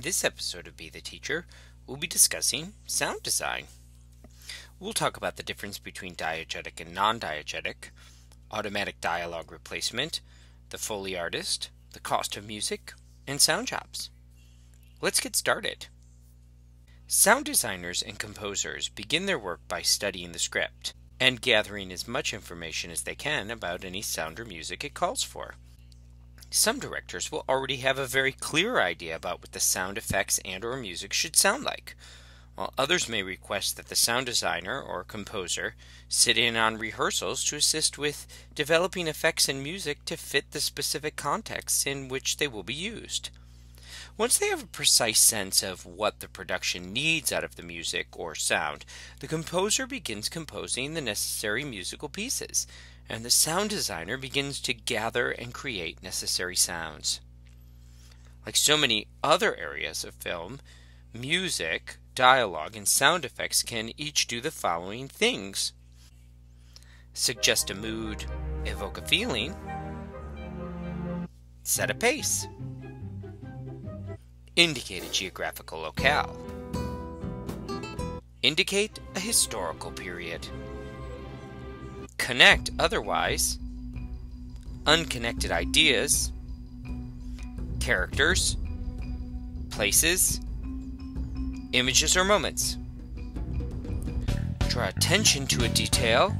this episode of Be the Teacher, we'll be discussing sound design. We'll talk about the difference between diegetic and non-diegetic, automatic dialogue replacement, the Foley artist, the cost of music, and sound jobs. Let's get started. Sound designers and composers begin their work by studying the script and gathering as much information as they can about any sound or music it calls for. Some directors will already have a very clear idea about what the sound effects and/or music should sound like, while others may request that the sound designer or composer sit in on rehearsals to assist with developing effects and music to fit the specific contexts in which they will be used. Once they have a precise sense of what the production needs out of the music or sound, the composer begins composing the necessary musical pieces, and the sound designer begins to gather and create necessary sounds. Like so many other areas of film, music, dialogue, and sound effects can each do the following things: suggest a mood, evoke a feeling, set a pace, indicate a geographical locale, indicate a historical period, connect otherwise, unconnected ideas, characters, places, images or moments, draw attention to a detail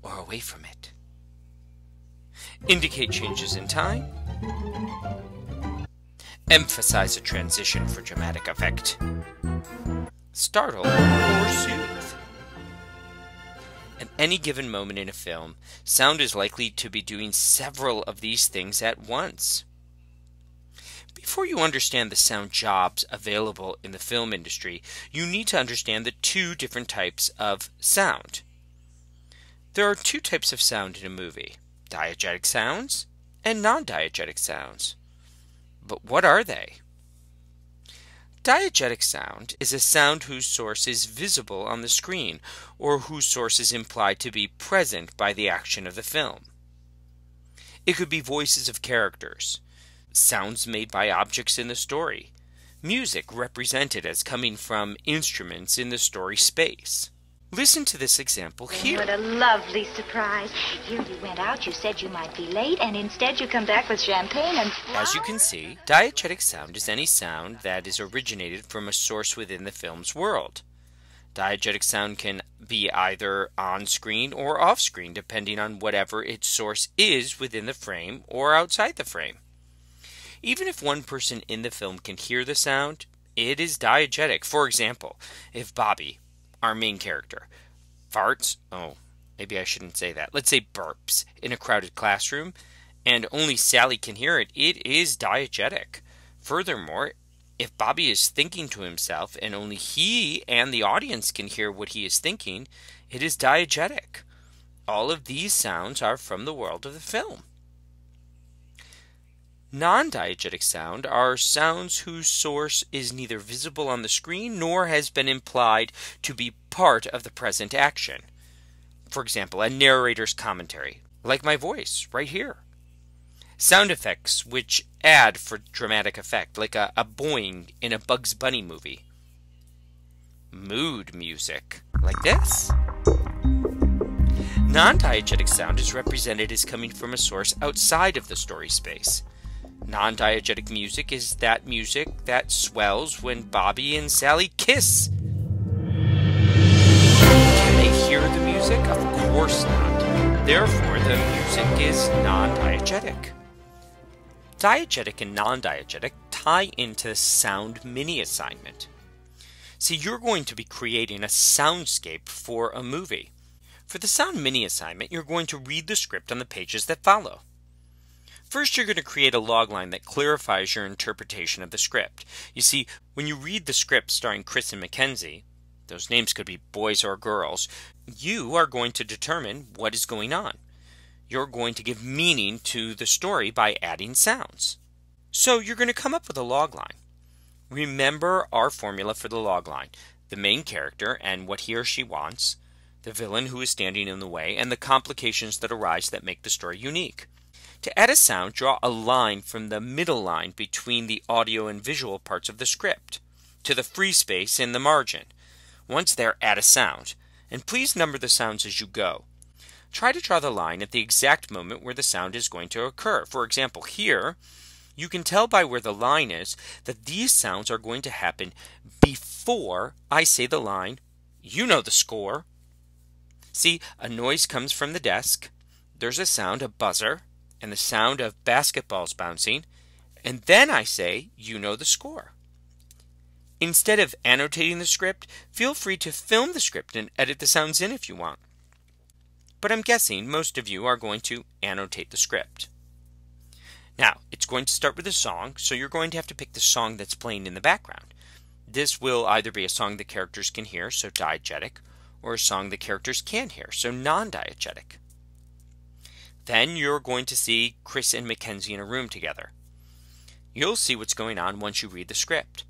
or away from it, indicate changes in time, emphasize a transition for dramatic effect, startle or soothe. At any given moment in a film, sound is likely to be doing several of these things at once. Before you understand the sound jobs available in the film industry, you need to understand the two different types of sound. There are two types of sound in a movie: diegetic sounds and non-diegetic sounds. But what are they? Diegetic sound is a sound whose source is visible on the screen, or whose source is implied to be present by the action of the film. It could be voices of characters, sounds made by objects in the story, music represented as coming from instruments in the story space. Listen to this example here. What a lovely surprise. Here you went out, you said you might be late, and instead you come back with champagne and flowers. As you can see, diegetic sound is any sound that is originated from a source within the film's world. Diegetic sound can be either on-screen or off-screen, depending on whatever its source is within the frame or outside the frame. Even if one person in the film can hear the sound, it is diegetic. For example, if Bobby, our main character, farts, maybe I shouldn't say that, let's say burps, in a crowded classroom, and only Sally can hear it, it is diegetic. Furthermore, if Bobby is thinking to himself and only he and the audience can hear what he is thinking, it is diegetic. All of these sounds are from the world of the film. Non-diegetic sound are sounds whose source is neither visible on the screen nor has been implied to be part of the present action. For example, a narrator's commentary, like my voice right here. Sound effects which add for dramatic effect, like a boing in a Bugs Bunny movie. Mood music, like this. Non-diegetic sound is represented as coming from a source outside of the story space. Non-diegetic music is that music that swells when Bobby and Sally kiss. Can they hear the music? Of course not. Therefore, the music is non-diegetic. Diegetic and non-diegetic tie into the sound mini assignment. See, you're going to be creating a soundscape for a movie. For the sound mini assignment, you're going to read the script on the pages that follow. First, you're going to create a logline that clarifies your interpretation of the script. You see, when you read the script starring Chris and Mackenzie, those names could be boys or girls, you are going to determine what is going on. You're going to give meaning to the story by adding sounds. So you're going to come up with a logline. Remember our formula for the logline: the main character and what he or she wants, the villain who is standing in the way, and the complications that arise that make the story unique. To add a sound, draw a line from the middle line between the audio and visual parts of the script to the free space in the margin. Once there, add a sound, and please number the sounds as you go. Try to draw the line at the exact moment where the sound is going to occur. For example, here, you can tell by where the line is that these sounds are going to happen before I say the line, "You know the score." See, a noise comes from the desk, there's a sound, a buzzer, and the sound of basketballs bouncing, and then I say, "You know the score." Instead of annotating the script, feel free to film the script and edit the sounds in if you want. But I'm guessing most of you are going to annotate the script. Now, it's going to start with a song, so you're going to have to pick the song that's playing in the background. This will either be a song the characters can hear, so diegetic, or a song the characters can't hear, so non-diegetic. Then you're going to see Chris and Mackenzie in a room together. You'll see what's going on once you read the script.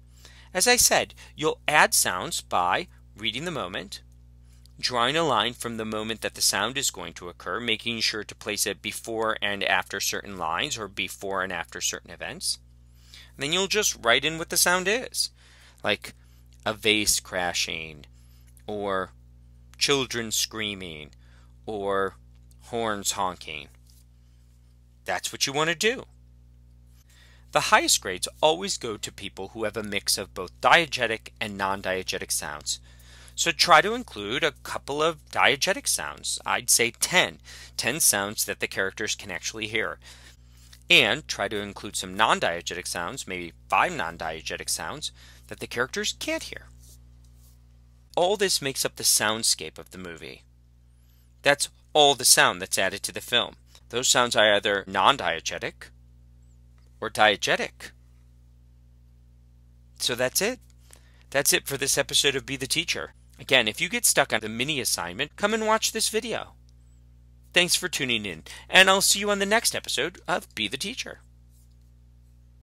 As I said, you'll add sounds by reading the moment, drawing a line from the moment that the sound is going to occur, making sure to place it before and after certain lines or before and after certain events. And then you'll just write in what the sound is, like a vase crashing, or children screaming, or horns honking. That's what you want to do. The highest grades always go to people who have a mix of both diegetic and non-diegetic sounds. So try to include a couple of diegetic sounds. I'd say 10 sounds that the characters can actually hear. And try to include some non-diegetic sounds, maybe 5 non-diegetic sounds, that the characters can't hear. All this makes up the soundscape of the movie. That's all the sound that's added to the film. Those sounds are either non-diegetic or diegetic. So that's it. That's it for this episode of Be the Teacher. Again, if you get stuck on the mini assignment, come and watch this video. Thanks for tuning in, and I'll see you on the next episode of Be the Teacher.